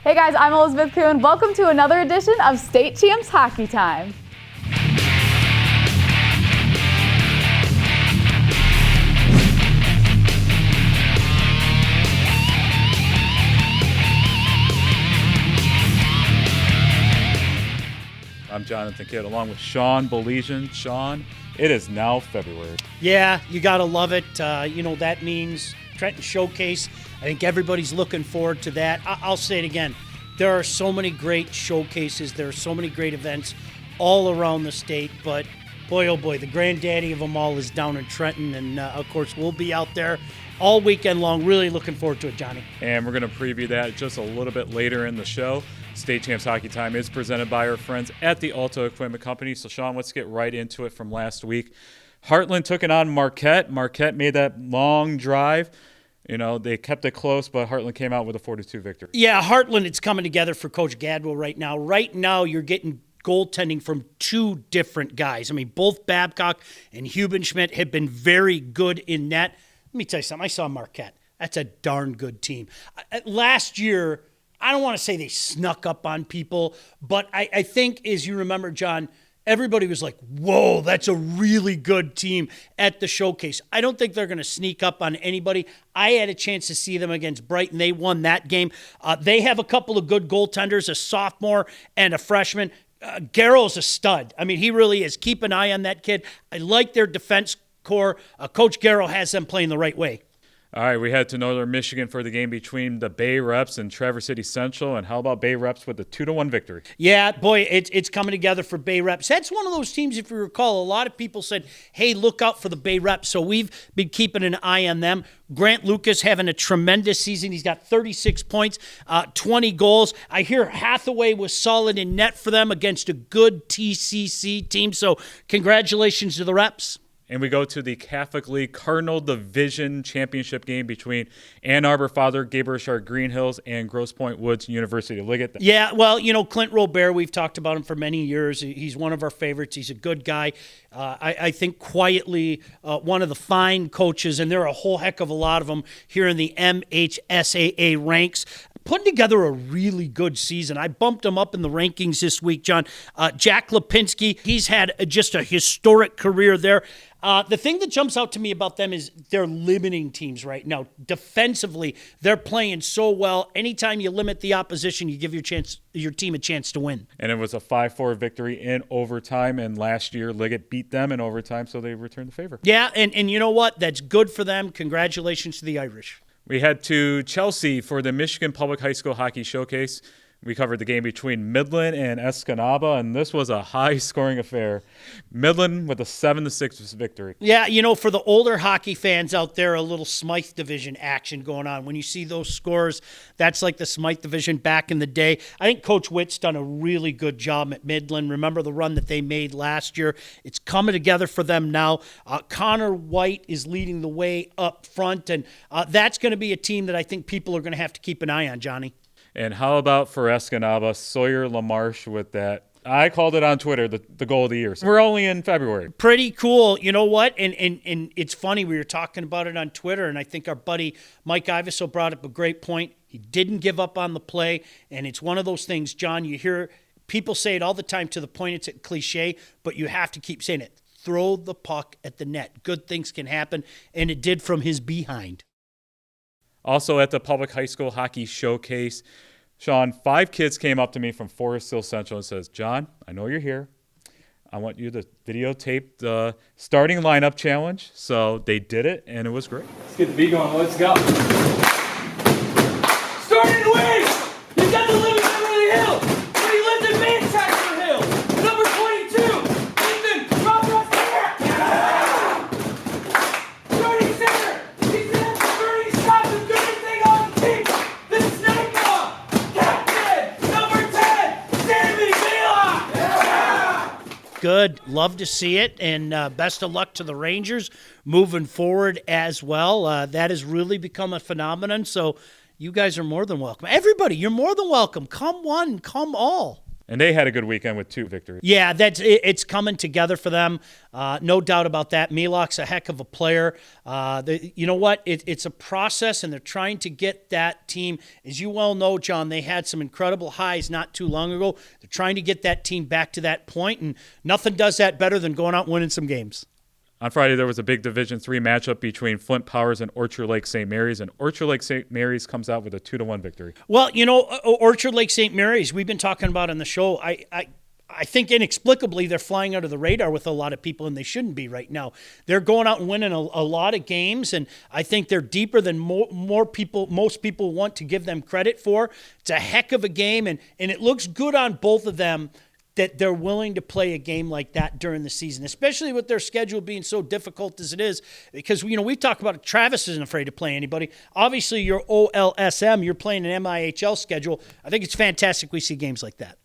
Hey guys, I'm Elizabeth Kuhn. Welcome to another edition of State Champs Hockey Time. I'm Jonathon Kidd along with Sean Baligian. Sean, it is now February. Yeah, you got to love it. That means Trenton Showcase. I think everybody's looking forward to that. I'll say it again. There are so many great showcases. There are so many great events all around the state. But, boy, oh boy, the granddaddy of them all is down in Trenton. And, of course, we'll be out there all weekend long. Really looking forward to it, Johnny. And we're going to preview that just a little bit later in the show. State Champs Hockey Time is presented by our friends at the Alto Equipment Company. So, Sean, let's get right into it from last week. Hartland took it on Marquette. Marquette made that long drive. You know, they kept it close, but Hartland came out with a 4-2 victory. Yeah, Hartland, it's coming together for Coach Gabriel right now. Right now, you're getting goaltending from two different guys. I mean, both Babcock and Hubenschmidt have been very good in net. Let me tell you something. I saw Marquette. That's a darn good team. Last year, I don't want to say they snuck up on people, but I think, as you remember, John, everybody was like, whoa, that's a really good team at the showcase. I don't think they're going to sneak up on anybody. I had a chance to see them against Brighton. They won that game. They have a couple of good goaltenders, a sophomore and a freshman. Gabriel's a stud. I mean, he really is. Keep an eye on that kid. I like their defense core. Coach Gabriel has them playing the right way. All right, we head to Northern Michigan for the game between the Bay Reps and Traverse City Central. And how about Bay Reps with the 2-1 victory? Yeah, boy, it's coming together for Bay Reps. That's one of those teams, if you recall, a lot of people said, hey, look out for the Bay Reps. So we've been keeping an eye on them. Grant Lucas having a tremendous season. He's got 36 points, 20 goals. I hear Hathaway was solid in net for them against a good TCC team. So congratulations to the Reps. And we go to the Catholic League Cardinal Division Championship game between Ann Arbor Father, Gabriel Green Hills, and Grosse Pointe Woods University of Liggett. Yeah, well, Clint Robert, we've talked about him for many years. He's one of our favorites. He's a good guy. I think quietly one of the fine coaches, and there are a whole heck of a lot of them here in the MHSAA ranks. Putting together a really good season. I bumped him up in the rankings this week, John. Jack Lipinski, he's had just a historic career there. The thing that jumps out to me about them is they're limiting teams right now. Defensively, they're playing so well. Anytime you limit the opposition, you give your team a chance to win. And it was a 5-4 victory in overtime, and last year Liggett beat them in overtime, so they returned the favor. Yeah, and you know what? That's good for them. Congratulations to the Irish. We head to Chelsea for the Michigan Public High School Hockey Showcase. We covered the game between Midland and Escanaba, and this was a high-scoring affair. Midland with a 7-6 victory. Yeah, for the older hockey fans out there, a little Smythe Division action going on. When you see those scores, that's like the Smythe Division back in the day. I think Coach Witt's done a really good job at Midland. Remember the run that they made last year? It's coming together for them now. Connor White is leading the way up front, and that's going to be a team that I think people are going to have to keep an eye on, Johnny. And how about for Escanaba, Sawyer LaMarche with that? I called it on Twitter, the goal of the year. So we're only in February. Pretty cool. You know what? And it's funny, we were talking about it on Twitter, and I think our buddy Mike Iveso brought up a great point. He didn't give up on the play, and it's one of those things, John, you hear people say it all the time to the point it's a cliche, but you have to keep saying it. Throw the puck at the net. Good things can happen, and it did from his behind. Also at the Public High School Hockey Showcase, Sean, 5 kids came up to me from Forest Hill Central and says, John, I know you're here. I want you to videotape the starting lineup challenge. So they did it, and it was great. Let's get the beat going. Let's go. Starting wing! He's got to live in Beverly Hills, but he lives in Manchester Hill. Number 22, Ethan Roberts. Starting center, he's in for 30 shots and doing everything on the team. The sniper, captain, number 10, Sammy Vila. Yeah! Good. Love to see it, and best of luck to the Rangers moving forward as well. That has really become a phenomenon, so you guys are more than welcome. Everybody, you're more than welcome. Come one, come all. And they had a good weekend with 2 victories. Yeah, it's coming together for them. No doubt about that. Milok's a heck of a player. You know what? It's a process, and they're trying to get that team. As you well know, John, they had some incredible highs not too long ago. They're trying to get that team back to that point, and nothing does that better than going out and winning some games. On Friday, there was a big Division III matchup between Flint Powers and Orchard Lake St. Mary's, and Orchard Lake St. Mary's comes out with a 2-1 victory. Well, you know, Orchard Lake St. Mary's, we've been talking about on the show. I think inexplicably they're flying under the radar with a lot of people, and they shouldn't be right now. They're going out and winning a lot of games, and I think they're deeper than most people want to give them credit for. It's a heck of a game, and it looks good on both of them that they're willing to play a game like that during the season, especially with their schedule being so difficult as it is. Because, you know, we talk about Travis isn't afraid to play anybody. Obviously, your OLSM, you're playing an MIHL schedule. I think it's fantastic we see games like that.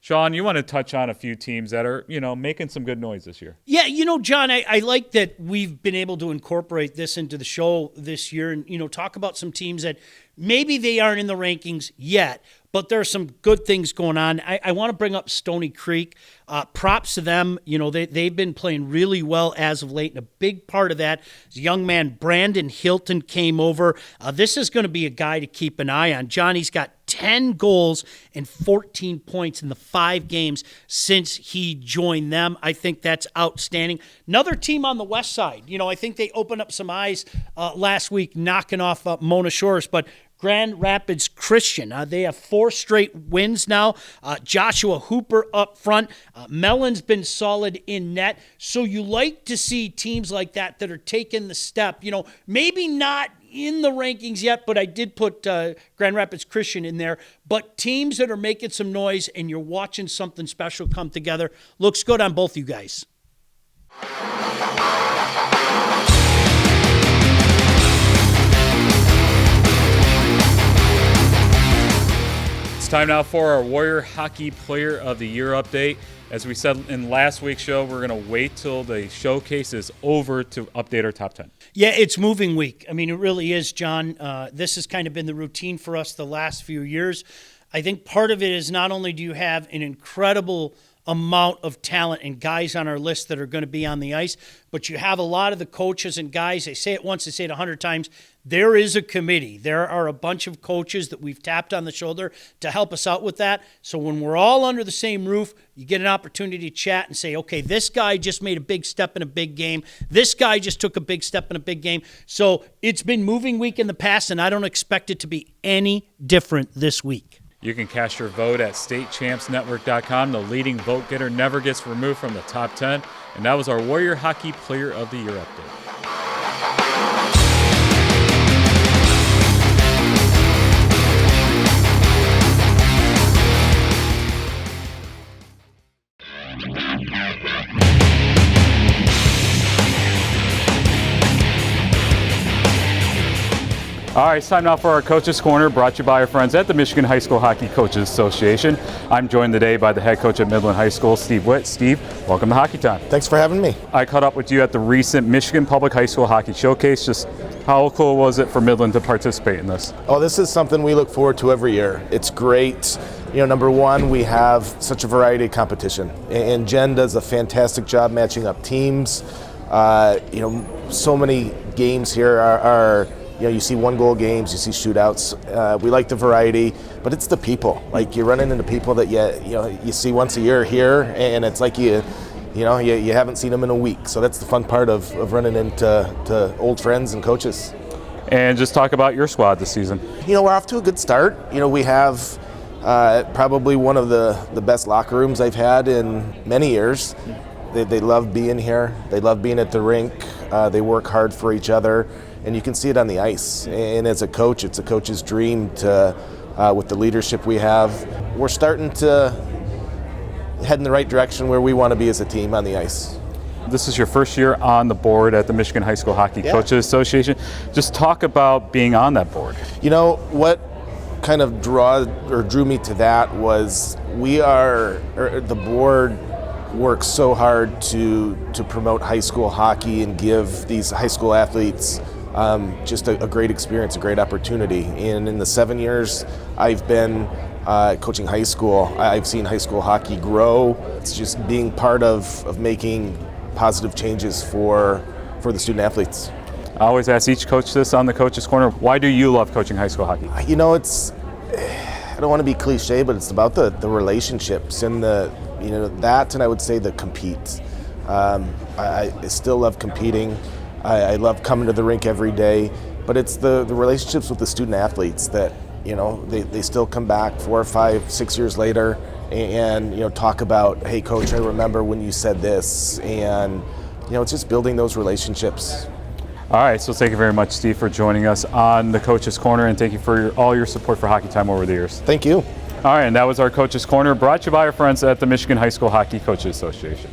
Sean, you want to touch on a few teams that are, you know, making some good noise this year. Yeah, you know, John, I like that we've been able to incorporate this into the show this year and, you know, talk about some teams that maybe they aren't in the rankings yet, but there are some good things going on. I want to bring up Stoney Creek. Props to them. You know, they've been playing really well as of late, and a big part of that is young man Brandon Houghton came over. This is going to be a guy to keep an eye on. Johnny's got 10 goals and 14 points in the 5 games since he joined them. I think that's outstanding. Another team on the west side. You know, I think they opened up some eyes last week knocking off Mona Shores, but Grand Rapids Christian. They have 4 straight wins now. Joshua Hooper up front. Mellon's been solid in net. So you like to see teams like that are taking the step. You know, maybe not in the rankings yet, but I did put Grand Rapids Christian in there. But teams that are making some noise and you're watching something special come together. Looks good on both you guys. Time now for our Warrior Hockey Player of the Year update. As we said in last week's show, we're going to wait till the showcase is over to update our top 10. Yeah, it's moving week. I mean, it really is, John. This has kind of been the routine for us the last few years. I think part of it is not only do you have an incredible amount of talent and guys on our list that are going to be on the ice, but you have a lot of the coaches and guys, they say it once, they say it 100 times, there is a committee. There are a bunch of coaches that we've tapped on the shoulder to help us out with that. So when we're all under the same roof, you get an opportunity to chat and say, okay, this guy just made a big step in a big game. This guy just took a big step in a big game. So it's been moving week in the past, and I don't expect it to be any different this week. You can cast your vote at statechampsnetwork.com. The leading vote getter never gets removed from the top 10. And that was our Warrior Hockey Player of the Year update. All right, it's time now for our Coaches Corner, brought to you by our friends at the Michigan High School Hockey Coaches Association. I'm joined today by the head coach at Midland High School, Steve Witt. Steve, welcome to Hockey Time. Thanks for having me. I caught up with you at the recent Michigan Public High School Hockey Showcase. Just how cool was it for Midland to participate in this? Oh, this is something we look forward to every year. It's great. You know, number one, we have such a variety of competition. And Jen does a fantastic job matching up teams. You know, so many games here are you know, you see 1-goal games, you see shootouts. We like the variety, but it's the people. Like, you're running into people that you see once a year here, and it's like you haven't seen them in a week. So that's the fun part of running into old friends and coaches. And just talk about your squad this season. You know, we're off to a good start. You know, we have probably one of the best locker rooms I've had in many years. They love being here. They love being at the rink. They work hard for each other. And you can see it on the ice. And as a coach, it's a coach's dream to, with the leadership we have, we're starting to head in the right direction where we want to be as a team on the ice. This is your first year on the board at the Michigan High School Hockey Coaches Association. Just talk about being on that board. You know, what kind of drew me to that was the board works so hard to promote high school hockey and give these high school athletes just a great experience, a great opportunity. And in the 7 years I've been coaching high school. I've seen high school hockey grow. It's just being part of making positive changes for the student athletes. I always ask each coach this on the Coach's Corner. Why do you love coaching high school hockey? You know, I don't want to be cliche, but it's about the relationships and that, and I would say the compete. I still love competing. I love coming to the rink every day, but it's the relationships with the student athletes that, they still come back 4 or 5, 6 years later and talk about, hey coach, I remember when you said this, and it's just building those relationships. All right, so thank you very much, Steve, for joining us on the Coach's Corner, and thank you for all your support for Hockey Time over the years. Thank you. All right, and that was our Coach's Corner, brought to you by our friends at the Michigan High School Hockey Coaches Association.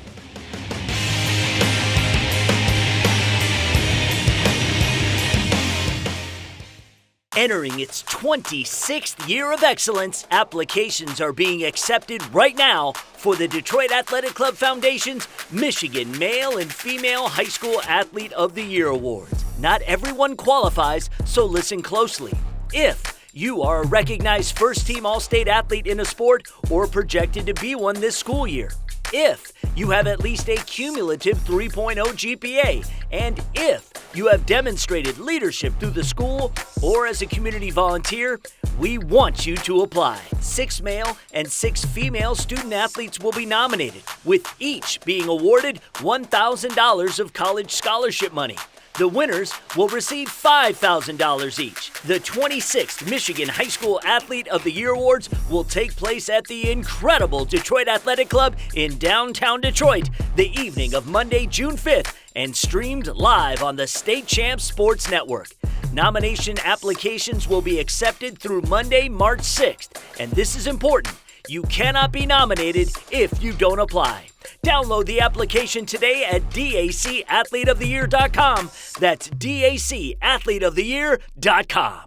Entering its 26th year of excellence, applications are being accepted right now for the Detroit Athletic Club Foundation's Michigan Male and Female High School Athlete of the Year Awards. Not everyone qualifies, so listen closely. If you are a recognized first-team All-State athlete in a sport or projected to be one this school year, if you have at least a cumulative 3.0 GPA, and if you have demonstrated leadership through the school or as a community volunteer, we want you to apply. 6 male and 6 female student athletes will be nominated, with each being awarded $1,000 of college scholarship money. The winners will receive $5,000 each. The 26th Michigan High School Athlete of the Year Awards will take place at the incredible Detroit Athletic Club in downtown Detroit the evening of Monday, June 5th, and streamed live on the State Champs Sports Network. Nomination applications will be accepted through Monday, March 6th, and this is important. You cannot be nominated if you don't apply. Download the application today at dacathleteoftheyear.com. That's dacathleteoftheyear.com.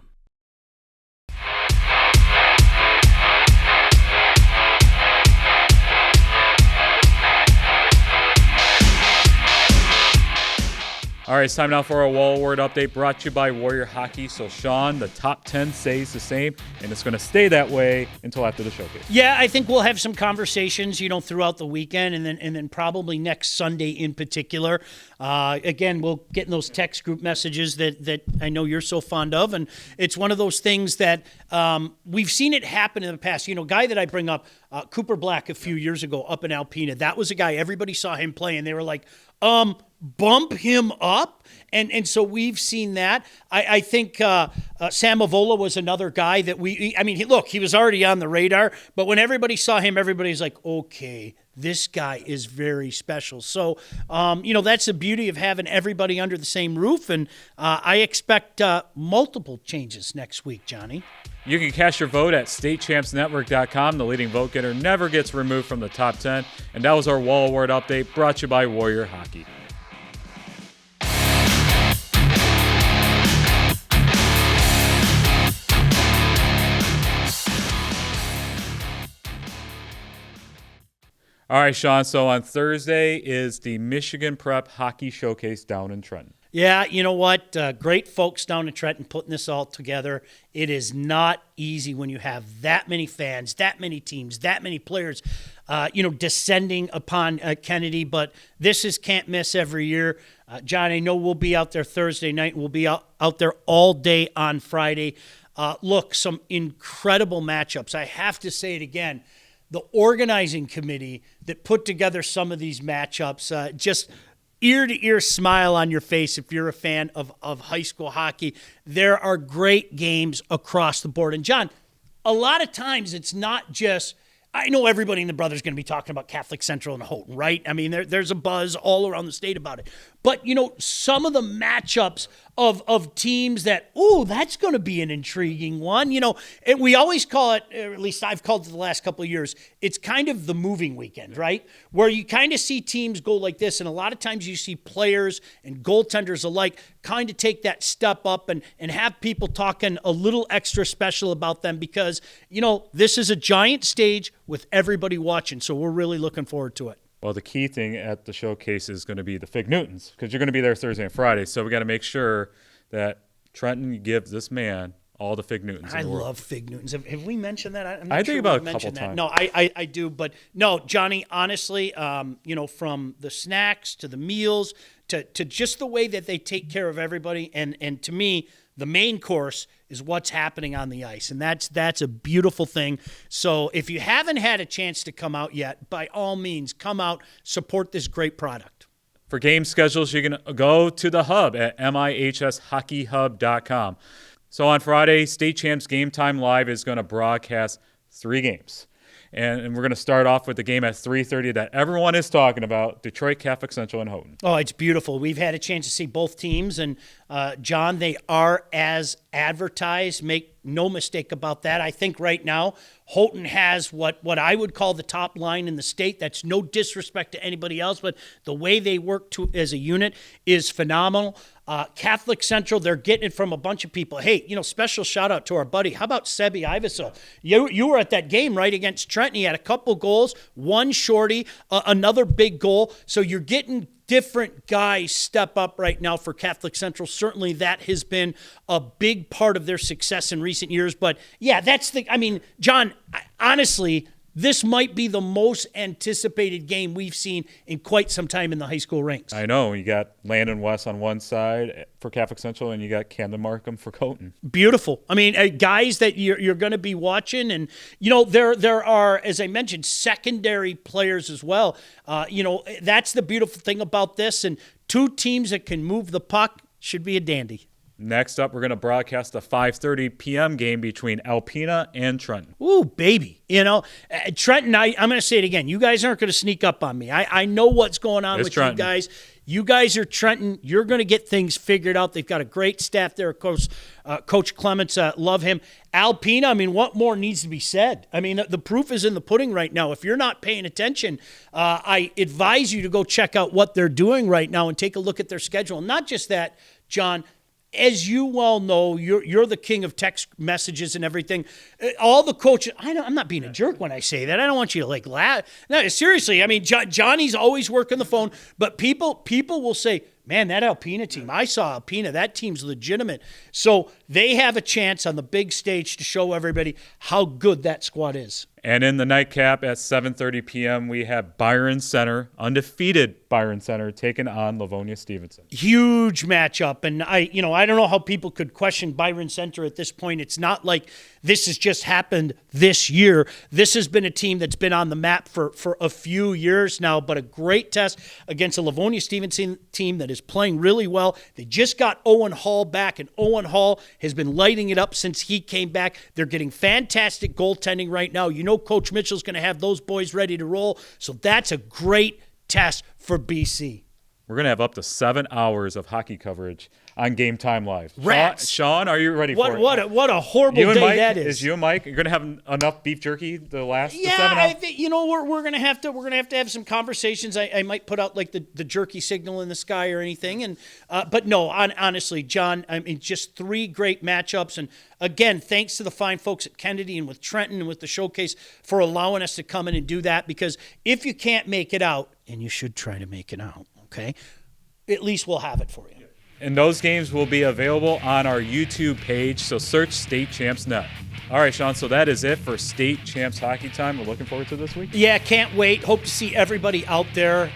All right, it's time now for our Wall Award update brought to you by Warrior Hockey. So, Sean, the top 10 stays the same, and it's going to stay that way until after the showcase. Yeah, I think we'll have some conversations, throughout the weekend, and then probably next Sunday in particular. Again, we'll get in those text group messages that I know you're so fond of, and it's one of those things that we've seen it happen in the past. Guy that I bring up, Cooper Black a few years ago up in Alpena, that was a guy, everybody saw him play, and they were like, bump him up. And so we've seen that. I think Sam Avola was another guy that he was already on the radar, but when everybody saw him, everybody's like, okay, this guy is very special. So, that's the beauty of having everybody under the same roof, and I expect multiple changes next week, Johnny. You can cast your vote at statechampsnetwork.com. The leading vote getter never gets removed from the top 10. And that was our Wall Award update brought to you by Warrior Hockey. All right, Sean, so on Thursday is the Michigan Prep Hockey Showcase down in Trenton. Yeah, you know what? Great folks down in Trenton putting this all together. It is not easy when you have that many fans, that many teams, that many players, descending upon Kennedy. But this is can't miss every year. John, I know we'll be out there Thursday night. We'll be out there all day on Friday. Look, some incredible matchups. I have to say it again. The organizing committee that put together some of these matchups, just ear-to-ear smile on your face if you're a fan of high school hockey. There are great games across the board. And, John, a lot of times it's not just – I know everybody in the Brothers going to be talking about Catholic Central and Houghton, right? I mean, there's a buzz all around the state about it. But, some of the matchups of teams that, that's going to be an intriguing one. And we always call it, or at least I've called it the last couple of years, it's kind of the moving weekend, right? Where you kind of see teams go like this, and a lot of times you see players and goaltenders alike kind of take that step up and have people talking a little extra special about them because, this is a giant stage with everybody watching, so we're really looking forward to it. Well, the key thing at the showcase is going to be the Fig Newtons because you're going to be there Thursday and Friday. So we got to make sure that Trenton gives this man all the Fig Newtons. I in the world. love Fig Newtons. Have we mentioned that? I'm not I sure think about we've it a couple mentioned that. times. No, I do. But no, Johnny, honestly, from the snacks to the meals to just the way that they take care of everybody. And to me, the main course is what's happening on the ice. And that's a beautiful thing. So if you haven't had a chance to come out yet, by all means, come out, support this great product. For game schedules, you can go to the hub at MIHSHockeyHub.com. So on Friday, State Champs Game Time Live is going to broadcast 3 games. And we're going to start off with the game at 3:30 that everyone is talking about, Detroit Catholic Central and Houghton. Oh, it's beautiful. We've had a chance to see both teams. And, John, they are as advertised. Make no mistake about that. I think right now Houghton has what I would call the top line in the state. That's no disrespect to anybody else, but the way they work as a unit is phenomenal. Catholic Central, they're getting it from a bunch of people. Hey, special shout out to our buddy. How about Sebi Iveso? You were at that game, right, against Trenton. He had a couple goals, one shorty, another big goal. So you're getting different guys step up right now for Catholic Central. Certainly that has been a big part of their success in recent years. But, yeah, John, honestly, this might be the most anticipated game we've seen in quite some time in the high school ranks. I know. You got Landon West on one side for Catholic Central, and you got Camden Markham for Houghton. Beautiful. Guys that you're going to be watching. And, there are, as I mentioned, secondary players as well. That's the beautiful thing about this. And 2 teams that can move the puck should be a dandy. Next up, we're going to broadcast a 5:30 p.m. game between Alpena and Trenton. Ooh, baby. Trenton, I'm going to say it again. You guys aren't going to sneak up on me. I know what's going on with Trenton. You guys. You guys are Trenton. You're going to get things figured out. They've got a great staff there. Of course, Coach Clements, love him. Alpena, what more needs to be said? The proof is in the pudding right now. If you're not paying attention, I advise you to go check out what they're doing right now and take a look at their schedule. And not just that, John, as you well know, you're the king of text messages and everything. All the coaches, I'm not being a jerk when I say that. I don't want you to laugh. No, seriously, Johnny's always working the phone, but people will say, man, that Alpena team, I saw Alpena, that team's legitimate. So they have a chance on the big stage to show everybody how good that squad is. And in the nightcap at 7:30 p.m., we have Byron Center, undefeated Byron Center, taking on Livonia Stevenson. Huge matchup. And I don't know how people could question Byron Center at this point. It's not like this has just happened this year. This has been a team that's been on the map for a few years now, but a great test against a Livonia Stevenson team that is playing really well. They just got Owen Hall back, and Owen Hall has been lighting it up since he came back. They're getting fantastic goaltending right now. Coach Mitchell's going to have those boys ready to roll. So that's a great test for BC. We're going to have up to 7 hours of hockey coverage on Game Time Live. Rats. Sean, are you ready for it? What a horrible day Mike, that is. You and Mike, you're going to have enough beef jerky the 7 hours? I think we're going to have to have some conversations. I might put out like the jerky signal in the sky or anything. And but no, honestly, John, just 3 great matchups. And again, thanks to the fine folks at Kennedy and with Trenton and with the showcase for allowing us to come in and do that. Because if you can't make it out, and you should try to make it out, okay, at least we'll have it for you. And those games will be available on our YouTube page, so search State Champs Net. All right, Sean, so that is it for State Champs Hockey Time. We're looking forward to this week. Yeah, can't wait. Hope to see everybody out there.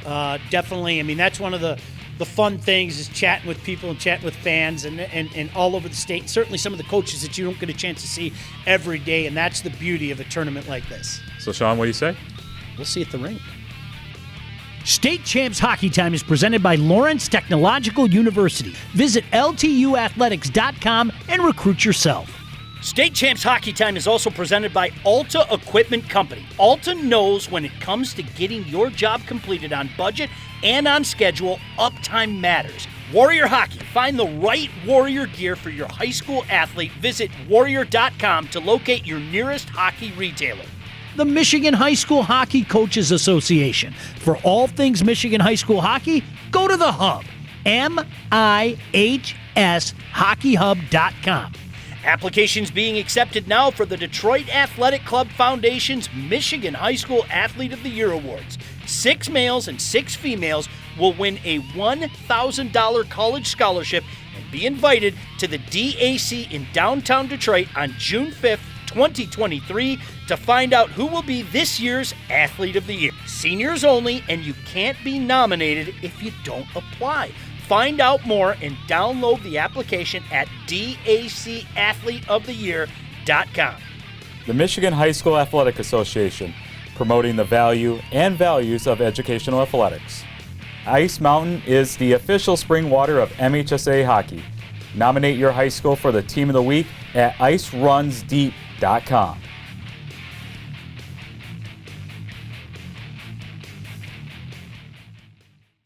Definitely. That's one of the fun things is chatting with people and chatting with fans and all over the state. Certainly some of the coaches that you don't get a chance to see every day, and that's the beauty of a tournament like this. So, Sean, what do you say? We'll see you at the rink. State Champs Hockey Time is presented by Lawrence Technological University. Visit ltuathletics.com and recruit yourself. State Champs Hockey Time is also presented by Alta Equipment Company. Alta knows when it comes to getting your job completed on budget and on schedule, uptime matters. Warrior Hockey. Find the right Warrior gear for your high school athlete. Visit warrior.com to locate your nearest hockey retailer. The Michigan High School Hockey Coaches Association. For all things Michigan high school hockey, go to the hub, MIHSHockeyHub.com. Applications being accepted now for the Detroit Athletic Club Foundation's Michigan High School Athlete of the Year Awards. 6 males and 6 females will win a $1,000 college scholarship and be invited to the DAC in downtown Detroit on June 5th, 2023 to find out who will be this year's Athlete of the Year. Seniors only, and you can't be nominated if you don't apply. Find out more and download the application at dacathleteoftheyear.com. The Michigan High School Athletic Association, promoting the value and values of educational athletics. Ice Mountain is the official spring water of MHSA hockey. Nominate your high school for the Team of the Week at icerunsdeep.com.